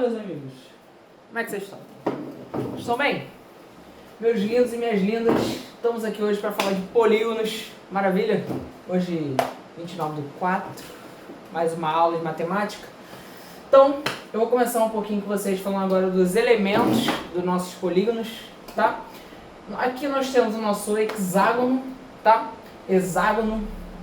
meus amigos! Como é que vocês estão? Estão bem? Meus lindos e minhas lindas, estamos aqui hoje para falar de polígonos, maravilha? Hoje, 29/4, mais uma aula de matemática. Então, eu vou começar um pouquinho com vocês falando agora dos elementos dos nossos polígonos, tá? Aqui nós temos o nosso hexágono, tá? Hexágono,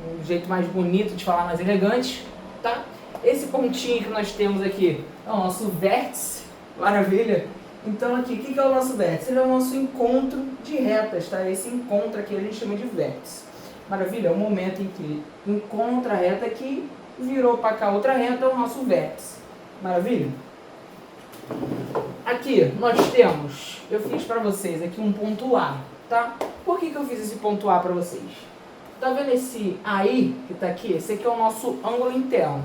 um jeito mais bonito de falar, mais elegante, tá? Esse pontinho que nós temos aqui é o nosso vértice, maravilha? Então aqui, o que é o nosso vértice? Ele é o nosso encontro de retas, tá? Esse encontro aqui a gente chama de vértice. Maravilha? É o momento em que encontra a reta aqui, virou para cá outra reta, é o nosso vértice. Maravilha? Aqui nós temos, eu fiz para vocês aqui um ponto A, tá? Por que eu fiz esse ponto A para vocês? Tá vendo esse AI que tá aqui? Esse aqui é o nosso ângulo interno,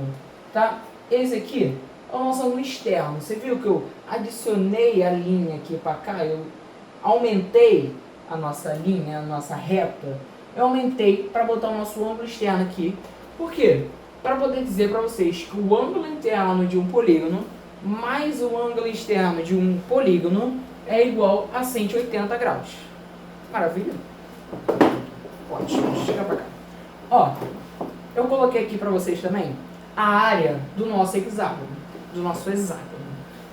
tá? Esse aqui é o nosso ângulo externo. Você viu que eu adicionei a linha aqui para cá? Eu aumentei a nossa linha, a nossa reta. Eu aumentei para botar o nosso ângulo externo aqui. Por quê? Para poder dizer para vocês que o ângulo interno de um polígono mais o ângulo externo de um polígono é igual a 180 graus. Maravilha? Ótimo, chega pra cá. Ó, eu coloquei aqui pra vocês também a área do nosso hexágono,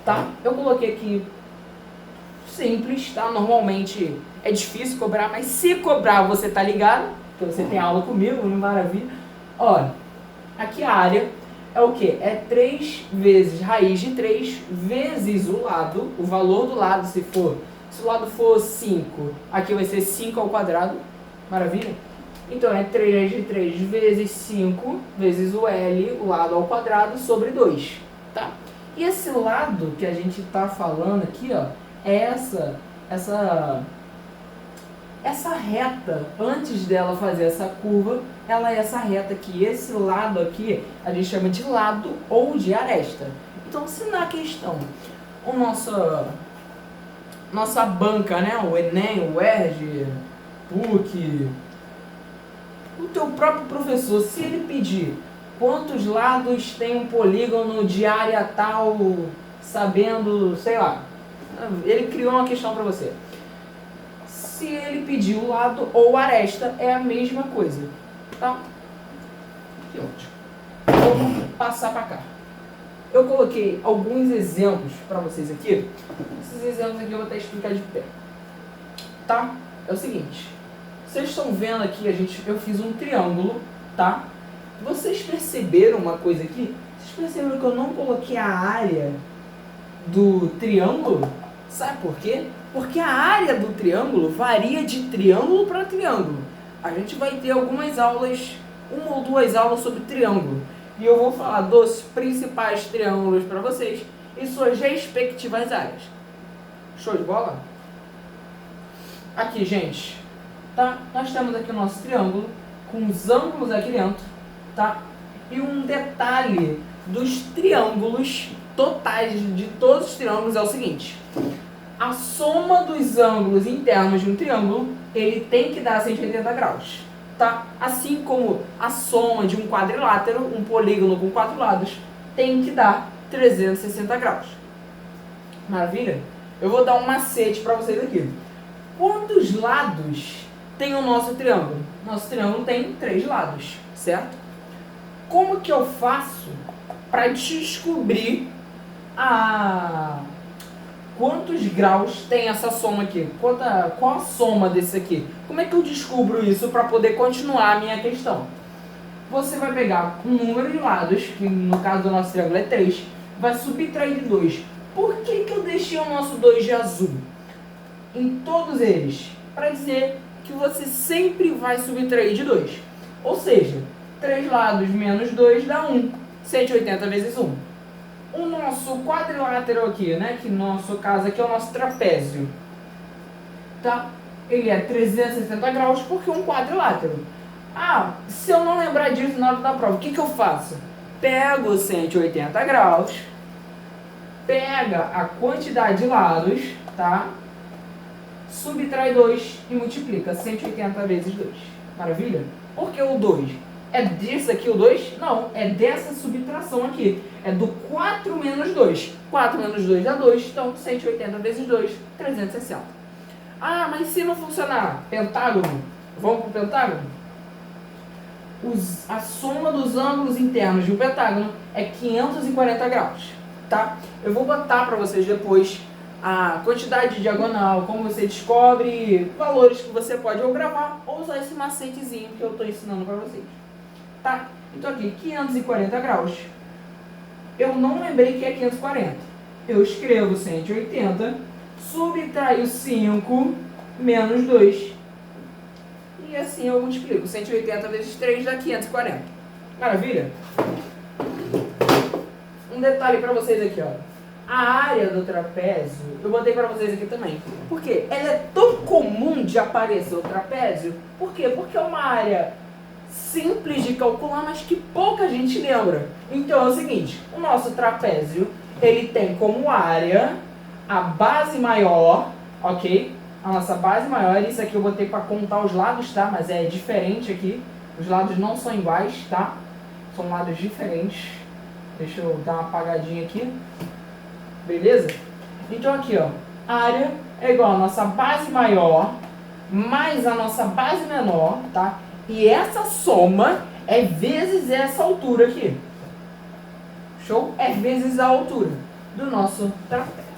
tá? Eu coloquei aqui simples, tá? Normalmente é difícil cobrar, mas se cobrar você tá ligado, porque você tem aula comigo, maravilha. Ó, aqui a área é o que? É 3 vezes raiz de 3 vezes o lado, o valor do lado, se o lado for 5, aqui vai ser 5 ao quadrado. Maravilha? Então é 3 de 3 vezes 5 vezes o L, o lado ao quadrado, sobre 2. Tá? E esse lado que a gente está falando aqui, ó, é essa reta, antes dela fazer essa curva, ela é essa reta aqui. Esse lado aqui a gente chama de lado ou de aresta. Então, se na questão nossa banca, né, o Enem, o ERJ, PUC, o teu próprio professor, se ele pedir quantos lados tem um polígono de área tal, sabendo, sei lá, ele criou uma questão para você. Se ele pedir o lado ou aresta, é a mesma coisa, tá? Que ótimo. Vamos passar para cá. Eu coloquei alguns exemplos para vocês aqui. Esses exemplos aqui eu vou até explicar de pé, tá? É o seguinte. Vocês estão vendo aqui, eu fiz um triângulo, tá? Vocês perceberam uma coisa aqui? Vocês perceberam que eu não coloquei a área do triângulo? Sabe por quê? Porque a área do triângulo varia de triângulo para triângulo. A gente vai ter algumas aulas, 1 ou 2 aulas sobre triângulo. E eu vou falar dos principais triângulos para vocês e suas respectivas áreas. Show de bola? Aqui, gente. Tá? Nós temos aqui o nosso triângulo com os ângulos aqui dentro, tá? E um detalhe dos triângulos totais de todos os triângulos é o seguinte: a soma dos ângulos internos de um triângulo, ele tem que dar 180 graus, tá? Assim como a soma de um quadrilátero, um polígono com 4 lados, tem que dar 360 graus. Maravilha? Eu vou dar um macete para vocês aqui. Quantos lados tem o nosso triângulo? Nosso triângulo tem 3 lados, certo? Como que eu faço para descobrir quantos graus tem essa soma aqui? Qual a soma desse aqui? Como é que eu descubro isso para poder continuar a minha questão? Você vai pegar um número de lados, que no caso do nosso triângulo é 3, vai subtrair de 2. Por que eu deixei o nosso 2 de azul em todos eles? Para dizer que você sempre vai subtrair de 2. Ou seja, 3 lados menos 2 dá 1. 180 vezes 1. O nosso quadrilátero aqui, né, que no nosso caso aqui é o nosso trapézio, tá? Ele é 360 graus porque é um quadrilátero. Ah, se eu não lembrar disso na hora da prova, o que eu faço? Pego 180 graus, pega a quantidade de lados, tá? Subtrai 2 e multiplica 180 vezes 2. Maravilha? Por que o 2? É desse aqui o 2? Não, é dessa subtração aqui. É do 4 menos 2. 4 menos 2 dá 2, então 180 vezes 2, 360. Ah, mas se não funcionar? Pentágono. Vamos para o pentágono? A soma dos ângulos internos de um pentágono é 540 graus, tá? Eu vou botar para vocês depois a quantidade de diagonal, como você descobre valores que você pode ou gravar ou usar esse macetezinho que eu estou ensinando para vocês, tá? Então aqui, 540 graus. Eu não lembrei que é 540. Eu escrevo 180, subtraio 5 menos 2. E assim eu multiplico. 180 vezes 3 dá 540. Maravilha? Um detalhe para vocês aqui, ó. A área do trapézio, eu botei para vocês aqui também. Por quê? Ela é tão comum de aparecer o trapézio. Por quê? Porque é uma área simples de calcular, mas que pouca gente lembra. Então é o seguinte, o nosso trapézio, ele tem como área a base maior, ok? A nossa base maior, isso aqui eu botei para contar os lados, tá? Mas é diferente aqui. Os lados não são iguais, tá? São lados diferentes. Deixa eu dar uma apagadinha aqui. Beleza? Então aqui, ó. A área é igual a nossa base maior mais a nossa base menor, tá? E essa soma é vezes essa altura aqui. Show? É vezes a altura do nosso trapézio.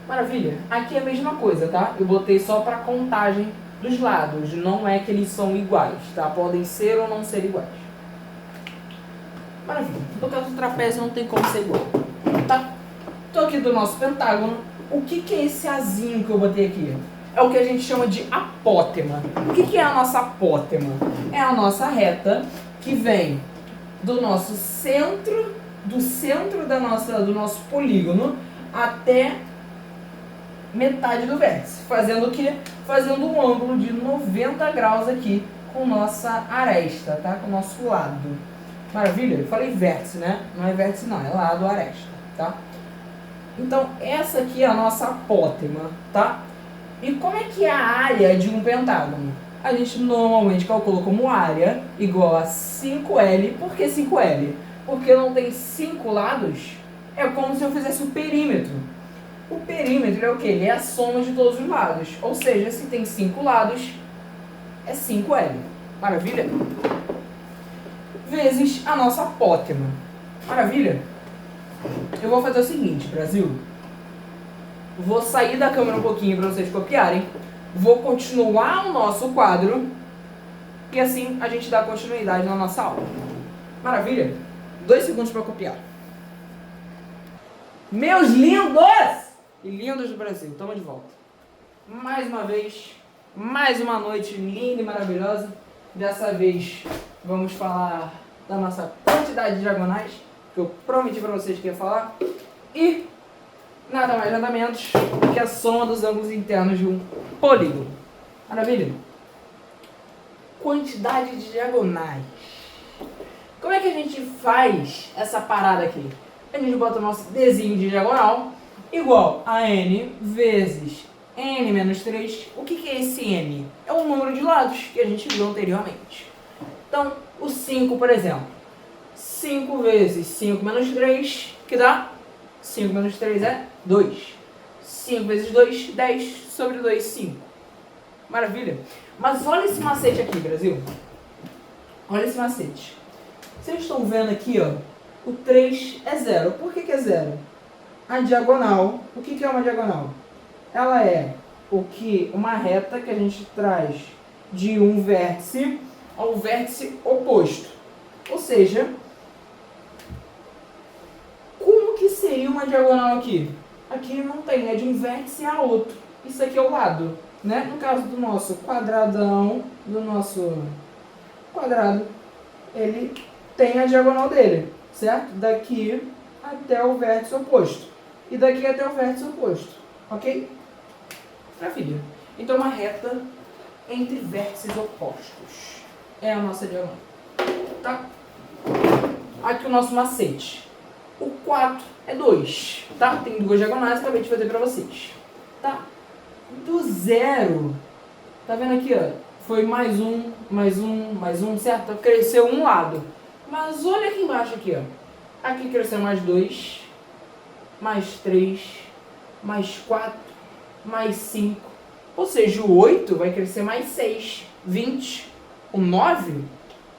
Maravilha? Aqui é a mesma coisa, tá? Eu botei só para contagem dos lados. Não é que eles são iguais, tá? Podem ser ou não ser iguais. Maravilha. No caso do trapézio não tem como ser igual, tá? Então aqui do nosso pentágono, o que é esse azinho que eu botei aqui? É o que a gente chama de apótema. O que é a nossa apótema? É a nossa reta que vem do nosso centro, do centro do nosso polígono até metade do vértice. Fazendo o quê? Fazendo um ângulo de 90 graus aqui com nossa aresta, tá? Com o nosso lado. Maravilha? Eu falei vértice, né? Não é vértice não, é lado, aresta, tá? Então, essa aqui é a nossa apótema, tá? E como é que é a área de um pentágono? A gente normalmente calcula como área igual a 5L. Por que 5L? Porque não tem 5 lados. É como se eu fizesse o perímetro. O perímetro é o quê? Ele é a soma de todos os lados. Ou seja, se tem 5 lados, é 5L. Maravilha? Vezes a nossa apótema. Maravilha? Eu vou fazer o seguinte, Brasil. Vou sair da câmera um pouquinho para vocês copiarem. Vou continuar o nosso quadro. E assim a gente dá continuidade na nossa aula. Maravilha? 2 segundos para copiar. Meus lindos e lindos do Brasil, estamos de volta. Mais uma vez, mais uma noite linda e maravilhosa. Dessa vez vamos falar da nossa quantidade de diagonais, que eu prometi para vocês que ia falar. E nada mais nada menos que a soma dos ângulos internos de um polígono. Maravilha? Quantidade de diagonais. Como é que a gente faz essa parada aqui? A gente bota o nosso Dzinho de diagonal igual a n vezes n menos 3. O que é esse n? É o número de lados que a gente viu anteriormente. Então, o 5, por exemplo. 5 vezes 5 menos 3, que dá? 5 menos 3 é 2. 5 vezes 2, 10 sobre 2, 5. Maravilha? Mas olha esse macete aqui, Brasil. Olha esse macete. Vocês estão vendo aqui, ó, o 3 é 0. Por que é 0? A diagonal, o que é uma diagonal? Ela é uma reta que a gente traz de um vértice ao vértice oposto. Ou seja, como que seria uma diagonal aqui? Aqui não tem, é de um vértice a outro. Isso aqui é o lado, né? No caso do nosso quadradão, do nosso quadrado, ele tem a diagonal dele, certo? Daqui até o vértice oposto. E daqui até o vértice oposto, ok? Maravilha. Então, uma reta entre vértices opostos é a nossa diagonal, tá? Aqui o nosso macete. O 4 é 2, tá? Tem 2 diagonais, acabei de fazer pra vocês, tá? Do 0, tá vendo aqui, ó? foi mais um, certo? Cresceu um lado. Mas olha aqui embaixo aqui, ó. Aqui cresceu mais 2, mais 3, mais 4, mais 5. Ou seja, o 8 vai crescer mais 6, 20. O 9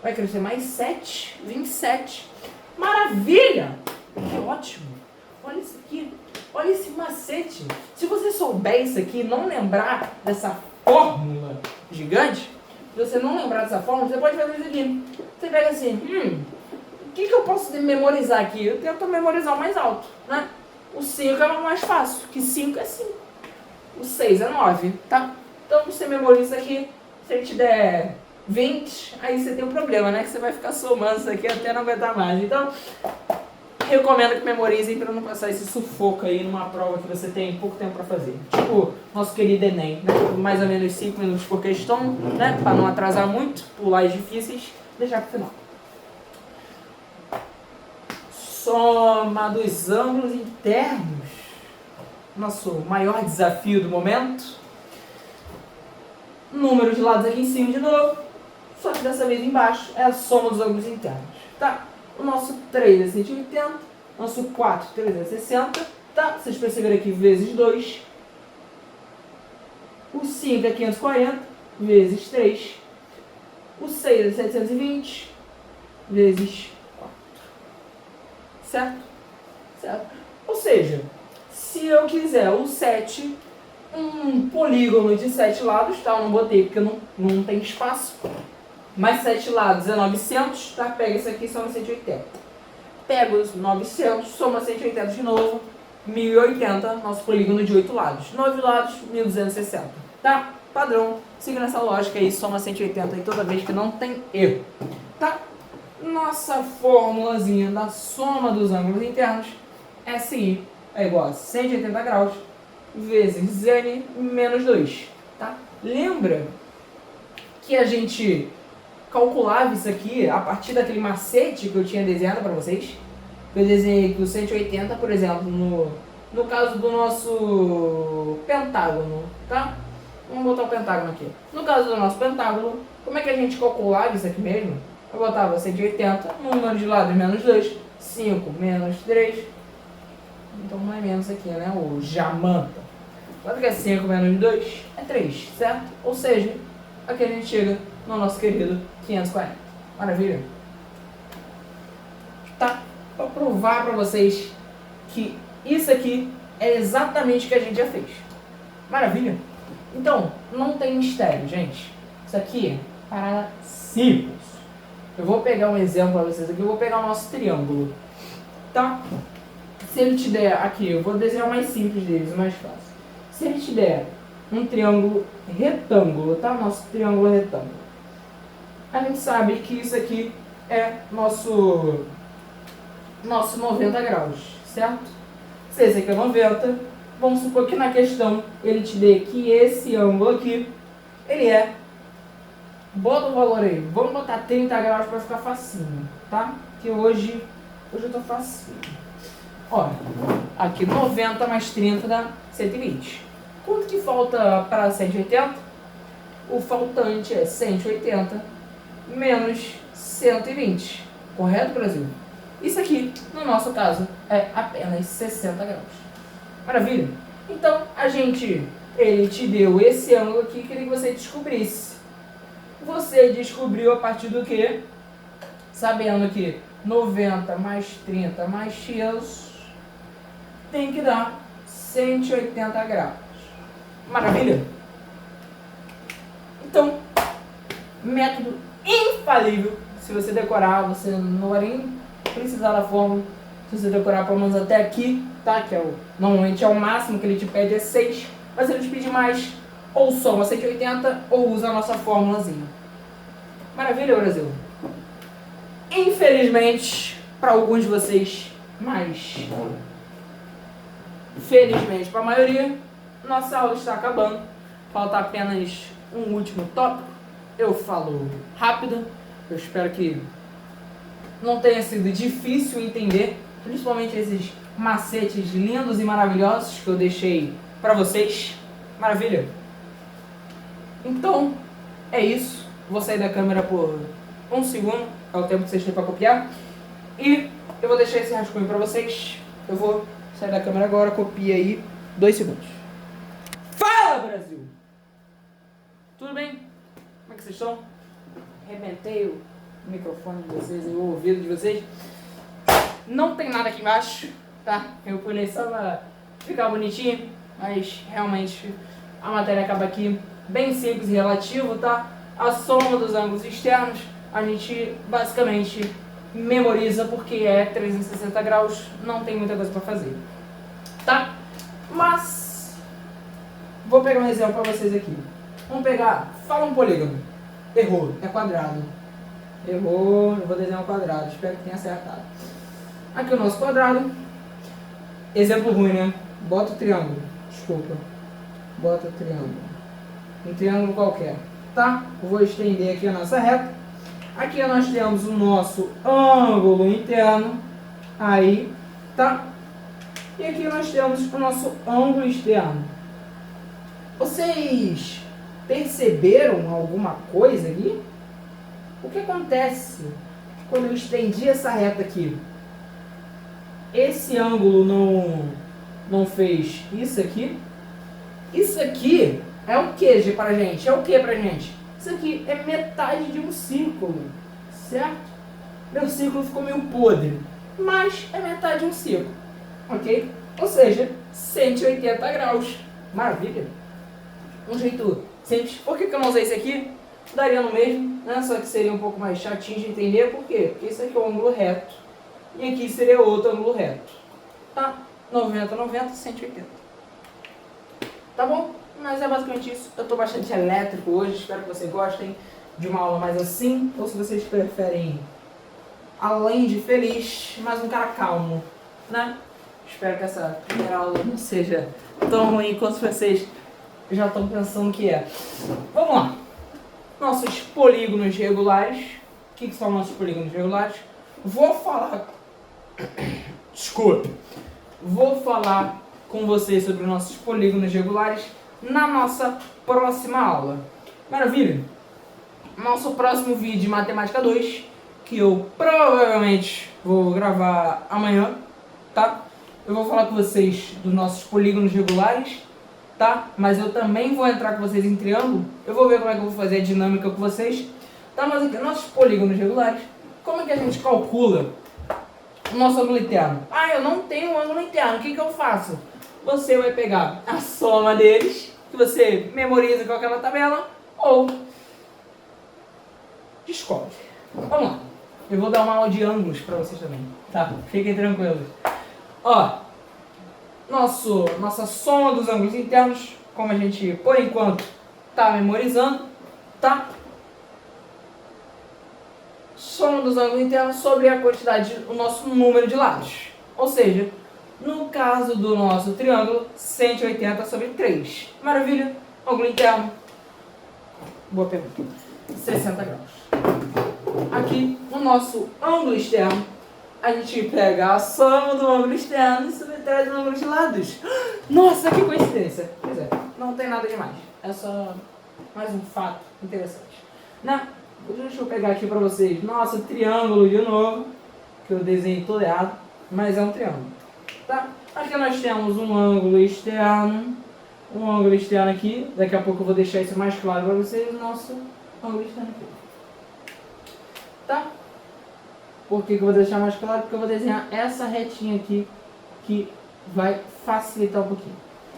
vai crescer mais 7, 27. Maravilha! Que ótimo! Olha isso aqui. Olha esse macete. Se você souber isso aqui, não lembrar dessa fórmula gigante, se você não lembrar dessa fórmula, você pode fazer isso aqui. Você pega assim, o que eu posso memorizar aqui? Eu tento memorizar o mais alto, né? O 5 é o mais fácil, que 5 é 5. O 6 é 9, tá? Então você memoriza isso aqui. Se ele te der 20, aí você tem um problema, né? Que você vai ficar somando isso aqui até não aguentar mais. Então, recomendo que memorizem para não passar esse sufoco aí numa prova que você tem pouco tempo para fazer. Tipo, nosso querido Enem, né? Mais ou menos 5 minutos por questão, né? Para não atrasar muito, pular as difíceis, deixar pro final. Soma dos ângulos internos. Nosso maior desafio do momento. Número de lados aqui em cima de novo. Só que dessa vez embaixo é a soma dos ângulos internos. Tá? O nosso 3 é 180. Nosso 4, 360. Tá? Vocês perceberam aqui vezes 2. O 5 é 540 vezes 3. O 6 é 720 vezes 4. Certo? Certo? Ou seja, se eu quiser o 7, um polígono de 7 lados, tá? Eu não botei porque não tem espaço. Mais 7 lados é 900, tá? Pega isso aqui e soma 180. Pega os 900, soma 180 de novo, 1080, nosso polígono de 8 lados. 9 lados, 1260, tá? Padrão, siga nessa lógica aí, soma 180 aí toda vez que não tem erro, tá? Nossa formulazinha da soma dos ângulos internos é assim, é igual a 180 graus vezes n menos 2, tá? Lembra que a gente calculava isso aqui a partir daquele macete que eu tinha desenhado para vocês? Eu desenhei que o 180, por exemplo, no caso do nosso pentágono, tá? Vamos botar o pentágono aqui. No caso do nosso pentágono, como é que a gente calculava isso aqui mesmo? Eu botava 180, número de lado menos 2, 5 menos 3. Então não é menos aqui, né? O jamanta. Quanto que é 5 menos 2? É 3, certo? Ou seja, aqui a gente chega no nosso querido 540. Maravilha? Tá? Vou provar para vocês que isso aqui é exatamente o que a gente já fez. Maravilha? Então, não tem mistério, gente. Isso aqui é parada simples. Eu vou pegar um exemplo para vocês aqui. Eu vou pegar o nosso triângulo. Tá? Se ele te der aqui, eu vou desenhar o mais simples deles, o mais fácil. Se ele te der um triângulo retângulo, tá? Nosso triângulo retângulo. A gente sabe que isso aqui é nosso 90 graus, certo? Se esse aqui é 90, vamos supor que na questão ele te dê que esse ângulo aqui, ele é... Bota o valor aí, vamos botar 30 graus para ficar facinho, tá? Que hoje eu tô facinho. Olha, aqui 90 mais 30 dá 120. Quanto que falta para 180? O faltante é 180 menos 120. Correto, Brasil? Isso aqui, no nosso caso, é apenas 60 graus. Maravilha? Então, ele te deu esse ângulo aqui que queria que você descobrisse. Você descobriu a partir do quê? Sabendo que 90 mais 30 mais x tem que dar 180 graus. Maravilha? Então, método infalível. Se você decorar, você não vai nem precisar da fórmula. Se você decorar pelo menos até aqui, tá? Que normalmente é o máximo que ele te pede, é 6. Mas se ele te pedir mais, ou soma 180 ou usa a nossa fórmulazinha. Maravilha, Brasil? Infelizmente, para alguns de vocês, mas felizmente para a maioria, nossa aula está acabando. Falta apenas um último tópico. Eu falo rápido. Eu espero que não tenha sido difícil entender, principalmente esses macetes lindos e maravilhosos que eu deixei para vocês. Maravilha? Então, é isso. Vou sair da câmera por 1 segundo, é o tempo que vocês têm para copiar. E eu vou deixar esse rascunho para vocês. Eu vou sair da câmera agora, copia aí, 2 segundos. Fala, Brasil! Tudo bem? Como é que vocês estão? Arrebentei o microfone de vocês, o ouvido de vocês. Não tem nada aqui embaixo, tá? Eu pulei só pra ficar bonitinho, mas realmente a matéria acaba aqui bem simples e relativo, tá? A soma dos ângulos externos a gente basicamente memoriza porque é 360 graus, não tem muita coisa pra fazer, tá? Mas vou pegar um exemplo pra vocês aqui. Vamos pegar, fala um polígono. Errou, é quadrado. Errou, eu vou desenhar um quadrado, espero que tenha acertado. Aqui o nosso quadrado. Exemplo ruim, né? Bota o triângulo, desculpa. Bota o triângulo. Um triângulo qualquer, tá? Eu vou estender aqui a nossa reta. Aqui nós temos o nosso ângulo interno. Aí, tá? E aqui nós temos o nosso ângulo externo. Vocês perceberam alguma coisa aqui? O que acontece quando eu estendi essa reta aqui? Esse ângulo não fez isso aqui? Isso aqui é o que para gente? É o que pra gente? Isso aqui é metade de um círculo, certo? Meu círculo ficou meio podre, mas é metade de um círculo, ok? Ou seja, 180 graus. Maravilha! Um jeito simples. Por que eu não usei esse aqui? Daria no mesmo, né? Só que seria um pouco mais chatinho de entender. Por quê? Porque esse aqui é o ângulo reto. E aqui seria outro ângulo reto. Tá? 90, 90, 180. Tá bom? Mas é basicamente isso. Eu tô bastante elétrico hoje. Espero que vocês gostem de uma aula mais assim. Ou se vocês preferem, além de feliz, mais um cara calmo, né? Espero que essa primeira aula não seja tão ruim quanto vocês já estão pensando que é. Vamos lá. Nossos polígonos regulares. O que são nossos polígonos regulares? Vou falar... Desculpe. Vou falar com vocês sobre os nossos polígonos regulares na nossa próxima aula. Maravilha? Nosso próximo vídeo de Matemática 2, que eu provavelmente vou gravar amanhã, tá? Eu vou falar com vocês dos nossos polígonos regulares, tá? Mas eu também vou entrar com vocês em triângulo. Eu vou ver como é que eu vou fazer a dinâmica com vocês, tá? Mas aqui, nossos polígonos regulares, como é que a gente calcula o nosso ângulo interno? Ah, eu não tenho um ângulo interno, o que eu faço? Você vai pegar a soma deles, que você memoriza com aquela tabela, ou descobre. Vamos lá. Eu vou dar uma aula de ângulos para vocês também, tá? Fiquem tranquilos. Ó, nossa soma dos ângulos internos, como a gente, por enquanto, tá memorizando, tá? Soma dos ângulos internos sobre a quantidade, o nosso número de lados. Ou seja, no caso do nosso triângulo, 180 sobre 3. Maravilha? Ângulo interno. Boa pergunta. 60 graus. Aqui, no nosso ângulo externo, a gente pega a soma do ângulo externo e subtrai o ângulo de lados. Nossa, que coincidência. Pois é, não tem nada demais. É só mais um fato interessante. Né? Deixa eu pegar aqui pra vocês. Nosso triângulo de novo, que eu desenhei todo errado, mas é um triângulo. Tá? Aqui nós temos um ângulo externo aqui. Daqui a pouco eu vou deixar isso mais claro para vocês. O nosso ângulo externo aqui. Tá? Por que eu vou deixar mais claro? Porque eu vou desenhar essa retinha aqui, que vai facilitar um pouquinho.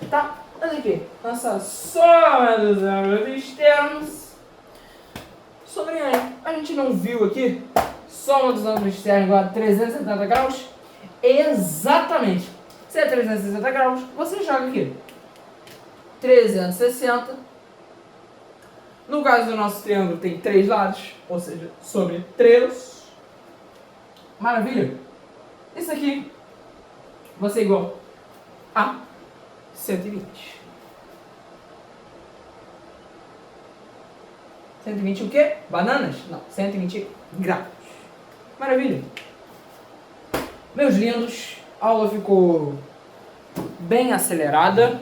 Tá? Olha aqui. Nossa soma dos ângulos externos sobre ele. A gente não viu aqui? Soma dos ângulos externos igual a 370 graus? Exatamente. Se é 360 graus, você joga aqui 360. No caso do nosso triângulo tem 3 lados, ou seja, sobre 3. Maravilha? Isso aqui vai ser igual a 120. 120 o quê? Bananas? Não, 120 graus. Maravilha. Meus lindos, a aula ficou bem acelerada,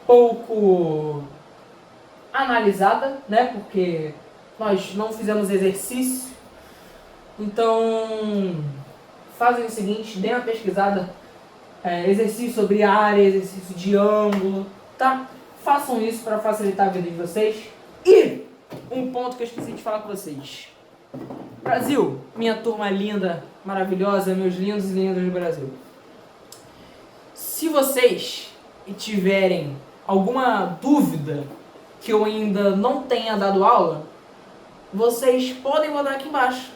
pouco analisada, né? Porque nós não fizemos exercício. Então, fazem o seguinte, deem uma pesquisada, exercício sobre área, exercício de ângulo, tá? Façam isso para facilitar a vida de vocês. E um ponto que eu esqueci de falar com vocês. Brasil, minha turma linda, maravilhosa, meus lindos e lindas do Brasil. Se vocês tiverem alguma dúvida que eu ainda não tenha dado aula, vocês podem mandar aqui embaixo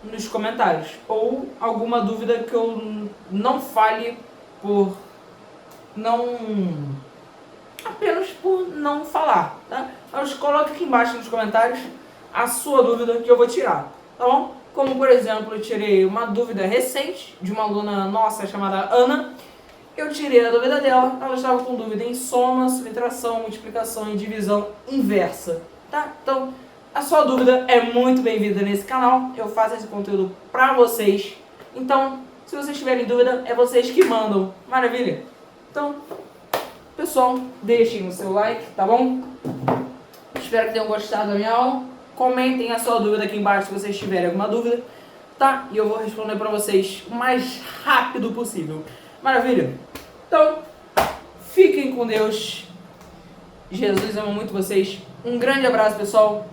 nos comentários, ou alguma dúvida que eu não fale por não, apenas por não falar, tá? Mas coloque aqui embaixo nos comentários a sua dúvida que eu vou tirar, tá bom? Como por exemplo, eu tirei uma dúvida recente de uma aluna nossa chamada Ana. Eu tirei a dúvida dela, ela estava com dúvida em soma, subtração, multiplicação e divisão inversa, tá? Então, a sua dúvida é muito bem-vinda nesse canal, eu faço esse conteúdo pra vocês. Então, se vocês tiverem dúvida, é vocês que mandam, maravilha? Então, pessoal, deixem o seu like, tá bom? Espero que tenham gostado da minha aula. Comentem a sua dúvida aqui embaixo se vocês tiverem alguma dúvida, tá? E eu vou responder pra vocês o mais rápido possível. Maravilha? Então, fiquem com Deus. Jesus ama muito vocês. Um grande abraço, pessoal.